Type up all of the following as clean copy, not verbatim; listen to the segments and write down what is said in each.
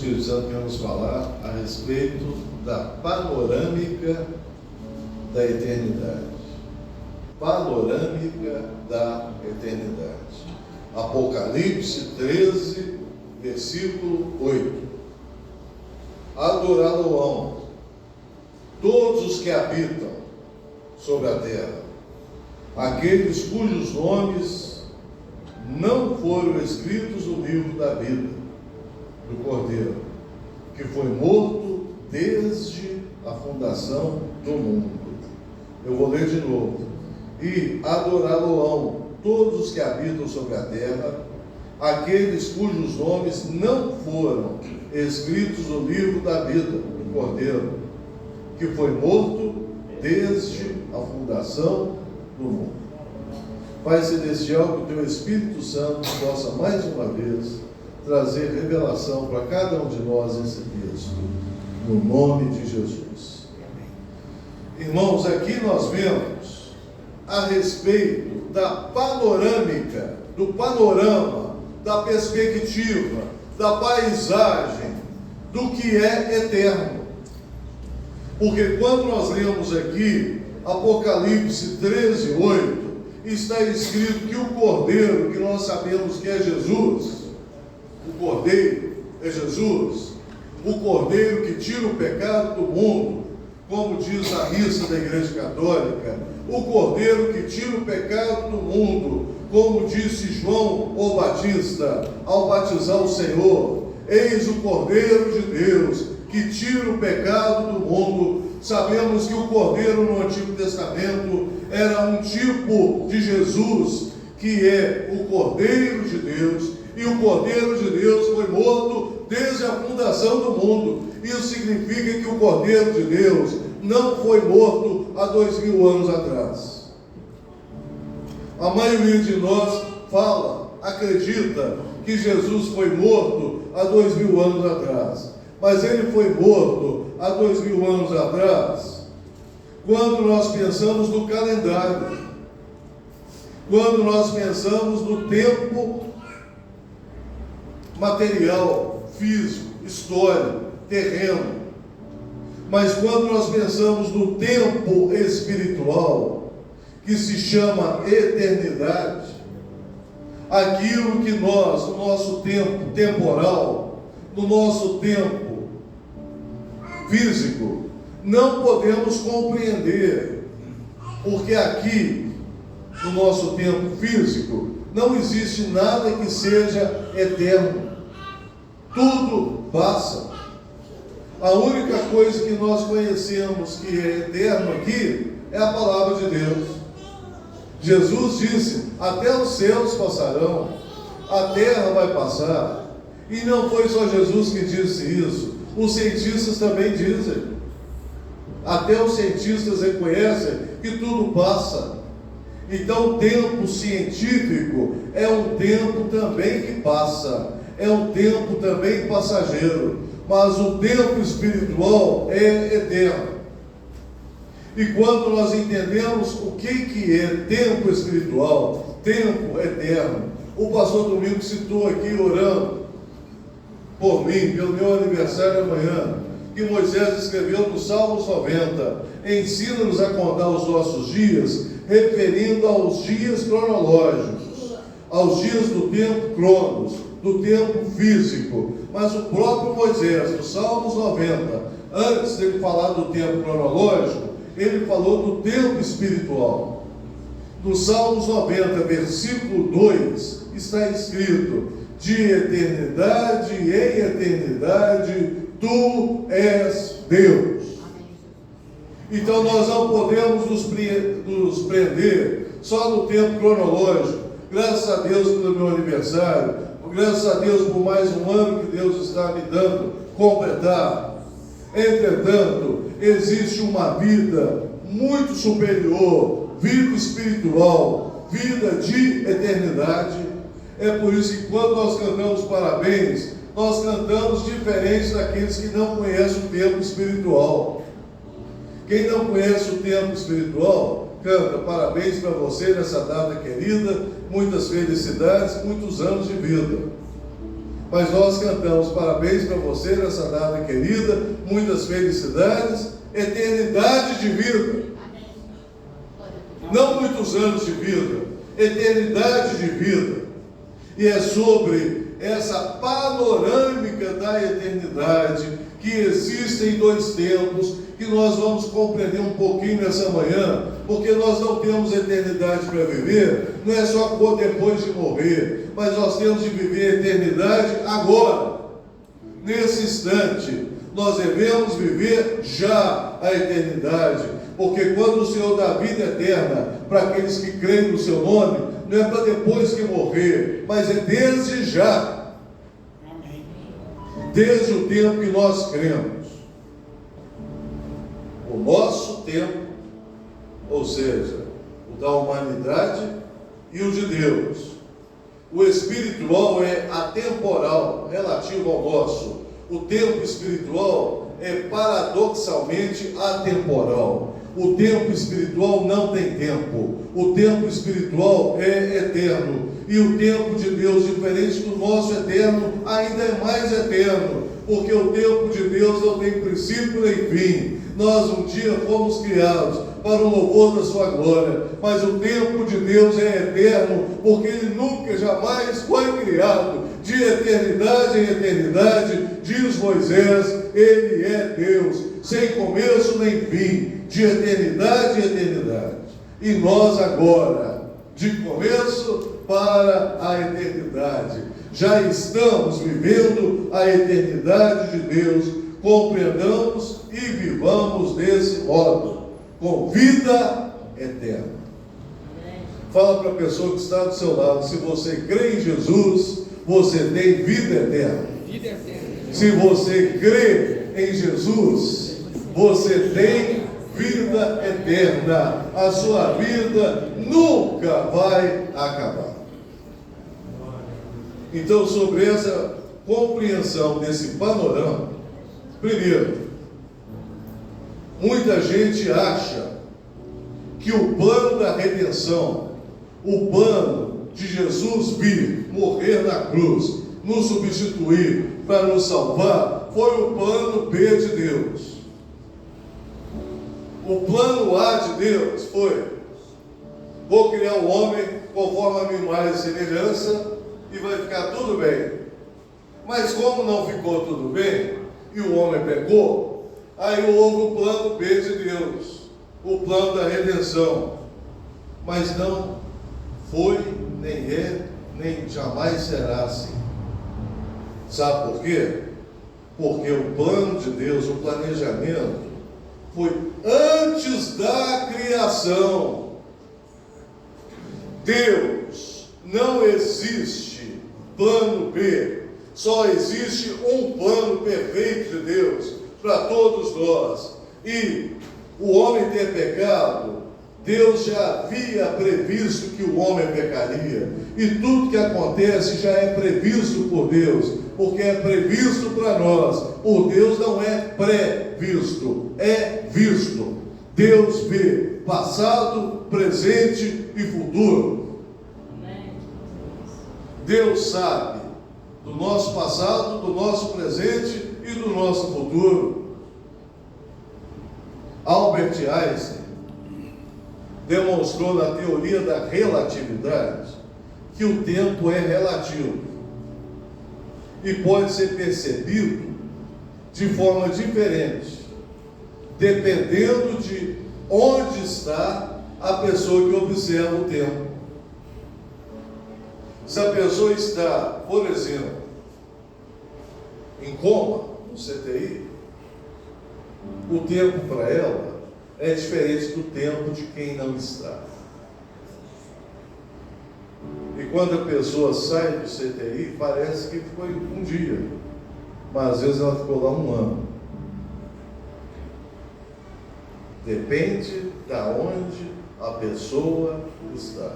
Espírito Santo quer nos falar a respeito da panorâmica da eternidade. Panorâmica da eternidade. Apocalipse 13, versículo 8. Adorá-lo-ão todos os que habitam sobre a terra, aqueles cujos nomes não foram escritos no livro da vida do Cordeiro, que foi morto desde a fundação do mundo. Eu vou ler de novo. E adorá-lo-ão todos os que habitam sobre a terra, aqueles cujos nomes não foram escritos no livro da vida do Cordeiro, que foi morto desde a fundação do mundo. Pai Celestial, que o Teu Espírito Santo possa mais uma vez trazer revelação para cada um de nós nesse texto, no nome de Jesus. Irmãos, aqui nós vemos a respeito da panorâmica, do panorama, da perspectiva, da paisagem, do que é eterno. Porque quando nós lemos aqui Apocalipse 13, 8, está escrito que o Cordeiro, que nós sabemos que é Jesus, o Cordeiro é Jesus, o Cordeiro que tira o pecado do mundo, como diz a missa da Igreja Católica, o Cordeiro que tira o pecado do mundo, como disse João o Batista ao batizar o Senhor: eis o Cordeiro de Deus que tira o pecado do mundo. Sabemos que o Cordeiro no Antigo Testamento era um tipo de Jesus, que é o Cordeiro de Deus, e o Cordeiro de Deus foi morto desde a fundação do mundo. Isso significa que o Cordeiro de Deus não foi morto há 2000 anos atrás. A maioria de nós acredita que Jesus foi morto há 2000 anos atrás, mas ele foi morto há 2000 anos atrás quando nós pensamos no calendário, quando nós pensamos no tempo material, físico, histórico, terreno. Mas quando nós pensamos no tempo espiritual, que se chama eternidade, aquilo que nós, no nosso tempo temporal, no nosso tempo físico, não podemos compreender, porque aqui, no nosso tempo físico, não existe nada que seja eterno. Tudo passa. A única coisa que nós conhecemos que é eterno aqui é a palavra de Deus. Jesus disse: até os céus passarão, a terra vai passar. E não foi só Jesus que disse isso, os cientistas também dizem. Até os cientistas reconhecem que tudo passa. Então o tempo científico é um tempo também que passa, é um tempo também passageiro, mas o tempo espiritual é eterno. E quando nós entendemos o que é tempo espiritual, tempo eterno, o pastor Domingos citou aqui, orando por mim, pelo meu aniversário amanhã, que Moisés escreveu no Salmos 90, ensina-nos a contar os nossos dias, referindo aos dias cronológicos, aos dias do tempo cronos, do tempo físico. Mas o próprio Moisés, no Salmos 90, antes de falar do tempo cronológico, ele falou do tempo espiritual. No Salmos 90, versículo 2, está escrito: de eternidade em eternidade, Tu és Deus. Então nós não podemos nos prender só no tempo cronológico. Graças a Deus pelo meu aniversário, graças a Deus por mais um ano que Deus está me dando completar. Entretanto, existe uma vida muito superior, vida espiritual, vida de eternidade. É por isso que quando nós cantamos parabéns, nós cantamos diferente daqueles que não conhecem o tempo espiritual. Quem não conhece o tempo espiritual, canta parabéns para você nessa data querida, muitas felicidades, muitos anos de vida. Mas nós cantamos parabéns para você nessa data querida, muitas felicidades, eternidade de vida. Não muitos anos de vida, eternidade de vida. E é sobre essa panorâmica da eternidade que existem dois tempos que nós vamos compreender um pouquinho nessa manhã, porque nós não temos eternidade para viver, não é só depois de morrer, mas nós temos de viver a eternidade agora, nesse instante. Nós devemos viver já a eternidade, porque quando o Senhor dá vida eterna para aqueles que creem no seu nome, não é para depois que morrer, mas é desde já. Amém. Desde o tempo que nós cremos. O nosso tempo, ou seja, o da humanidade e o de Deus. O espiritual é atemporal, relativo ao nosso. O tempo espiritual é paradoxalmente atemporal. O tempo espiritual não tem tempo. O tempo espiritual é eterno. E o tempo de Deus, diferente do nosso eterno, ainda é mais eterno. Porque o tempo de Deus não tem princípio nem fim. Nós um dia fomos criados para o louvor da sua glória. Mas o tempo de Deus é eterno, porque Ele nunca, jamais foi criado. De eternidade em eternidade, diz Moisés, Ele é Deus, sem começo nem fim, de eternidade em eternidade. E nós agora, de começo para a eternidade, já estamos vivendo a eternidade de Deus. Compreendamos e vivamos desse modo, com vida eterna. Fala para a pessoa que está do seu lado, se você crê em Jesus, você tem vida eterna. Vida eterna. Se você crê em Jesus, você tem vida eterna. A sua vida nunca vai acabar. Então, sobre essa compreensão desse panorama, primeiro, muita gente acha que o plano da redenção, o plano de Jesus vir, morrer na cruz, nos substituir para nos salvar, foi o plano B de Deus. O plano A de Deus foi: vou criar o homem conforme a minha imagem e semelhança e vai ficar tudo bem. Mas como não ficou tudo bem e o homem pecou, aí houve o plano B de Deus, o plano da redenção. Mas não foi, nem é, nem jamais será assim. Sabe por quê? Porque o plano de Deus, o planejamento, foi antes da criação. Deus, não existe plano B, só existe um plano perfeito de Deus para todos nós. E o homem ter pecado, Deus já havia previsto que o homem pecaria. E tudo que acontece já é previsto por Deus, porque é previsto para nós. Por Deus não é pré-visto, é visto. Deus vê passado, presente e futuro. Deus sabe do nosso passado, do nosso presente e do nosso futuro. Albert Einstein demonstrou na teoria da relatividade que o tempo é relativo e pode ser percebido de forma diferente, dependendo de onde está a pessoa que observa o tempo. Se a pessoa está, por exemplo, em coma, no CTI, o tempo para ela é diferente do tempo de quem não está. E quando a pessoa sai do CTI, parece que foi um dia, mas às vezes ela ficou lá um ano. Depende da onde a pessoa está.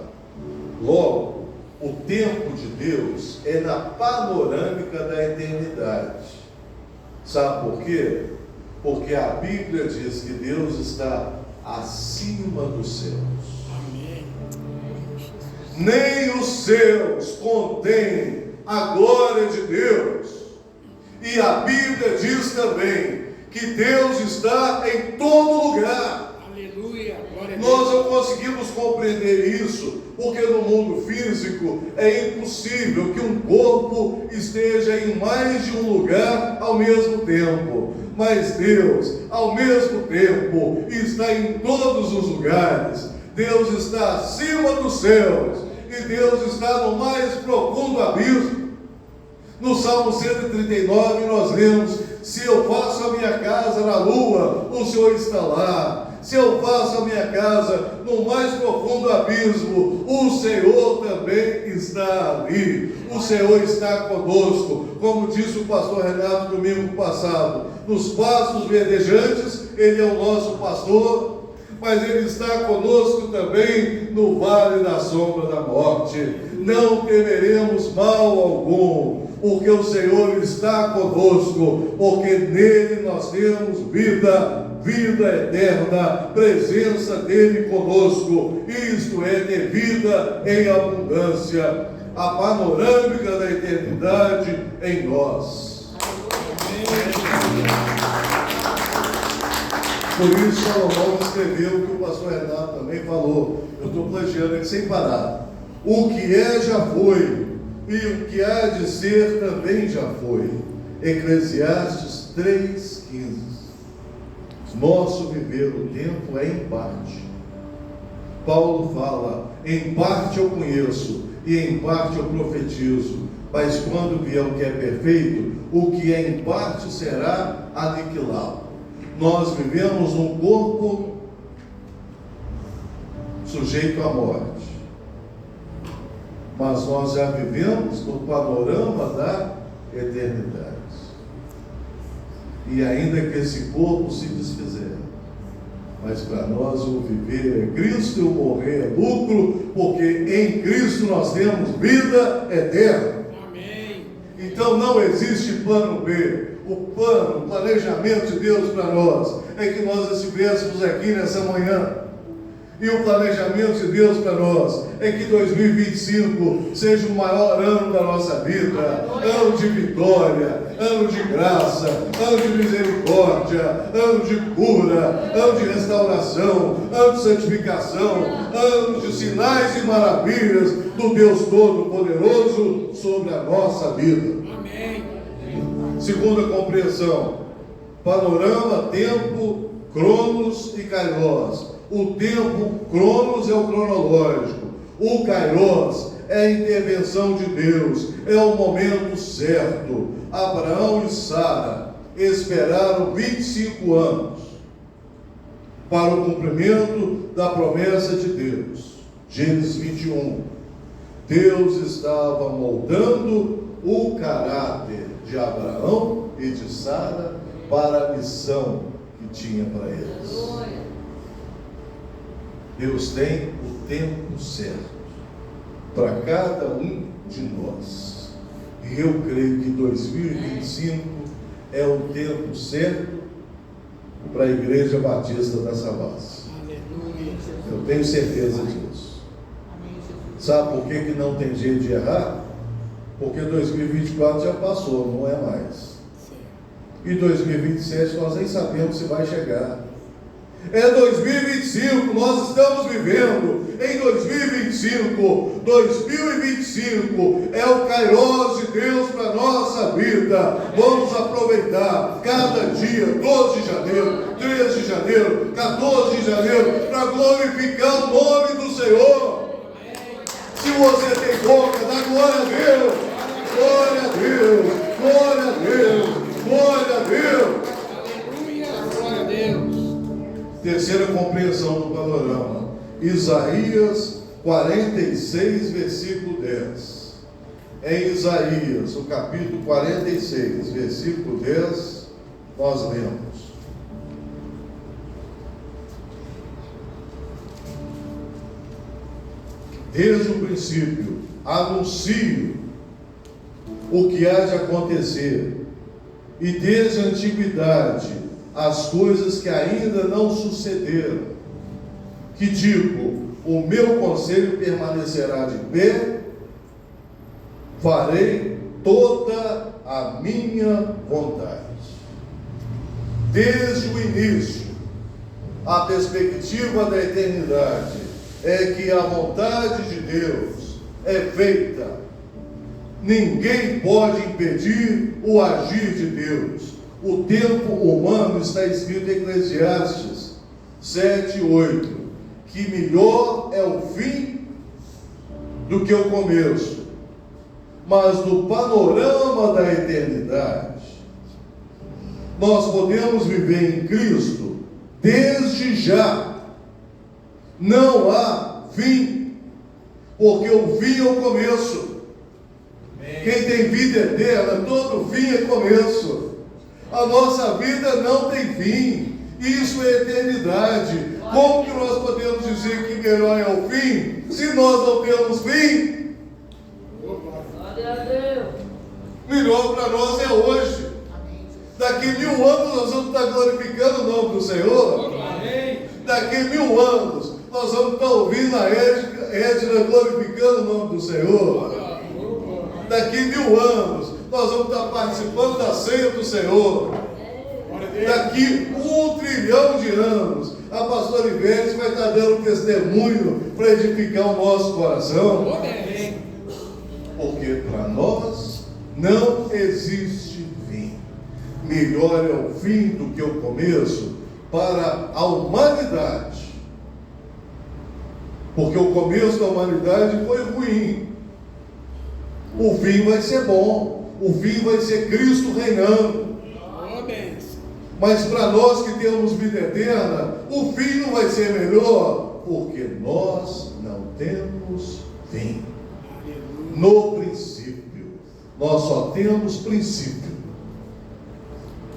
Logo, o tempo de Deus é na panorâmica da eternidade. Sabe por quê? Porque a Bíblia diz que Deus está acima dos céus. Amém. Nem os céus contêm a glória de Deus. E a Bíblia diz também que Deus está em todo lugar. Aleluia, glória a Deus. Nós não conseguimos compreender isso, porque no mundo físico é impossível que um corpo esteja em mais de um lugar ao mesmo tempo. Mas Deus, ao mesmo tempo, está em todos os lugares. Deus está acima dos céus e Deus está no mais profundo abismo. No Salmo 139 nós lemos: se eu faço a minha casa na lua, o Senhor está lá. Se eu faço a minha casa no mais profundo abismo, o Senhor também está ali. O Senhor está conosco, como disse o pastor Renato domingo passado. Nos pastos verdejantes, Ele é o nosso pastor, mas Ele está conosco também no vale da sombra da morte. Não temeremos mal algum, porque o Senhor está conosco, porque nele nós temos vida eterna, presença dele conosco, isto é, ter vida em abundância, a panorâmica da eternidade em nós. Por isso Salomão escreveu o que o pastor Renato também falou. Eu estou plagiando ele sem parar. O que é já foi, e o que há de ser também já foi. Eclesiastes 3,15. Nosso viver o tempo é em parte. Paulo fala: em parte eu conheço e em parte eu profetizo, mas quando vier o que é perfeito, o que é em parte será aniquilado. Nós vivemos um corpo sujeito à morte, mas nós já vivemos no panorama da eternidade. E ainda que esse corpo se desfizer, mas para nós o viver é Cristo e o morrer é lucro, porque em Cristo nós temos vida eterna. Amém. Então não existe plano B. O planejamento de Deus para nós é que nós estivéssemos aqui nessa manhã. E o planejamento de Deus para nós é que 2025 seja o maior ano da nossa vida, ano de vitória, ano de graça, ano de misericórdia, ano de cura, ano de restauração, ano de santificação, ano de sinais e maravilhas do Deus Todo-Poderoso sobre a nossa vida. Amém. Segunda compreensão: panorama, tempo, cronos e kairos. O tempo, cronos, é o cronológico. O kairos é a intervenção de Deus, é o momento certo. Abraão e Sara esperaram 25 anos para o cumprimento da promessa de Deus. Gênesis 21. Deus estava moldando o caráter de Abraão e de Sara para a missão que tinha para eles. Deus tem o tempo certo para cada um de nós. E eu creio que 2025 é o tempo certo para a Igreja Batista da Savassi. Aleluia. Eu tenho certeza disso. Sabe por que não tem jeito de errar? Porque 2024 já passou, não é mais. E 2027 nós nem sabemos se vai chegar. É 2025, nós estamos vivendo em 2025. 2025 é o kairos de Deus para a nossa vida. Vamos aproveitar cada dia, 12 de janeiro, 13 de janeiro, 14 de janeiro, para glorificar o nome do Senhor. Se você tem boca, dá glória a Deus, glória a Deus, glória a Deus, glória a Deus. Aleluia, glória a Deus. Terceira compreensão do panorama: Isaías 46, versículo 10. Em Isaías, o capítulo 46, versículo 10, nós lemos: desde o princípio anuncio o que há de acontecer, e desde a antiguidade as coisas que ainda não sucederam, que digo, o meu conselho permanecerá de pé, farei toda a minha vontade. Desde o início, a perspectiva da eternidade é que a vontade de Deus é feita. Ninguém pode impedir o agir de Deus. O tempo humano está escrito em Eclesiastes 7:8, que melhor é o fim do que o começo. Mas no panorama da eternidade, nós podemos viver em Cristo desde já. Não há fim, porque o fim é o começo. Quem tem vida eterna, todo fim é começo. A nossa vida não tem fim. Isso é eternidade. Como que nós podemos dizer que melhor é o fim, se nós não temos fim? Glória a Deus. Melhor para nós é hoje. Daqui 1000 anos nós vamos estar glorificando o nome do Senhor. Daqui 1000 anos nós vamos estar ouvindo a Edna glorificando o nome do Senhor. Daqui 1000 anos nós vamos estar participando da ceia do Senhor. Daqui 1 trilhão de anos a pastora Ivete vai estar dando testemunho para edificar o nosso coração. Porque para nós não existe fim. Melhor é o fim do que o começo para a humanidade. Porque o começo da humanidade foi ruim. O fim vai ser bom. O fim vai ser Cristo reinando. Mas para nós que temos vida eterna, o fim não vai ser melhor, porque nós não temos fim. No princípio, nós só temos princípio.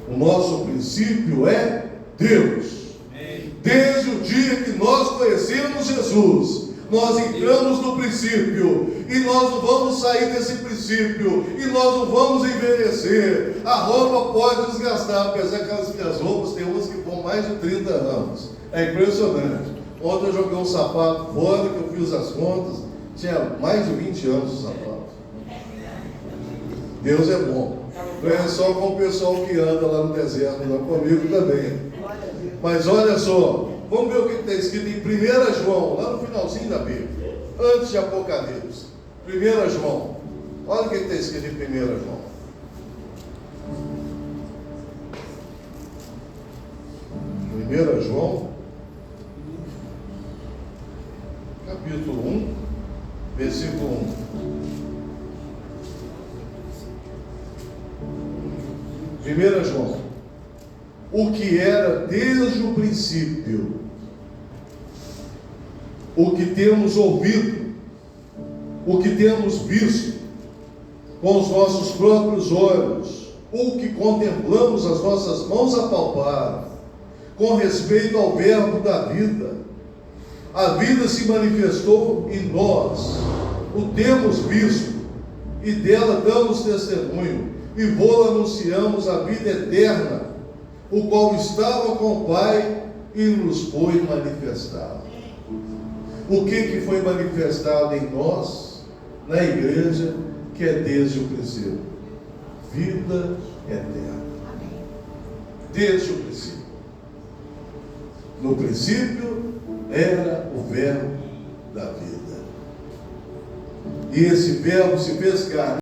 O nosso princípio é Deus. Desde o dia que nós conhecemos Jesus, nós entramos no princípio, e nós não vamos sair desse princípio, e nós não vamos envelhecer. A roupa pode desgastar, apesar que as minhas roupas tem umas que vão mais de 30 anos. É impressionante. Ontem eu joguei um sapato fora, que eu fiz as contas, tinha mais de 20 anos o sapato. Deus é bom. Não é só com o pessoal que anda lá no deserto, lá comigo também. Mas olha só, vamos ver o que está escrito em 1 João, lá no finalzinho da Bíblia, antes de Apocalipse. 1 João, olha o que está escrito em 1 João. João, capítulo 1, versículo 1. 1 João, o que era desde o princípio, o que temos ouvido, o que temos visto com os nossos próprios olhos, o que contemplamos as nossas mãos apalparam, com respeito ao verbo da vida. A vida se manifestou em nós, o temos visto, e dela damos testemunho, e vô anunciamos a vida eterna, o qual estava com o Pai e nos foi manifestado. O que foi manifestado em nós, na igreja, que é desde o princípio? Vida eterna. Desde o princípio. No princípio era o verbo da vida. E esse verbo se fez carne.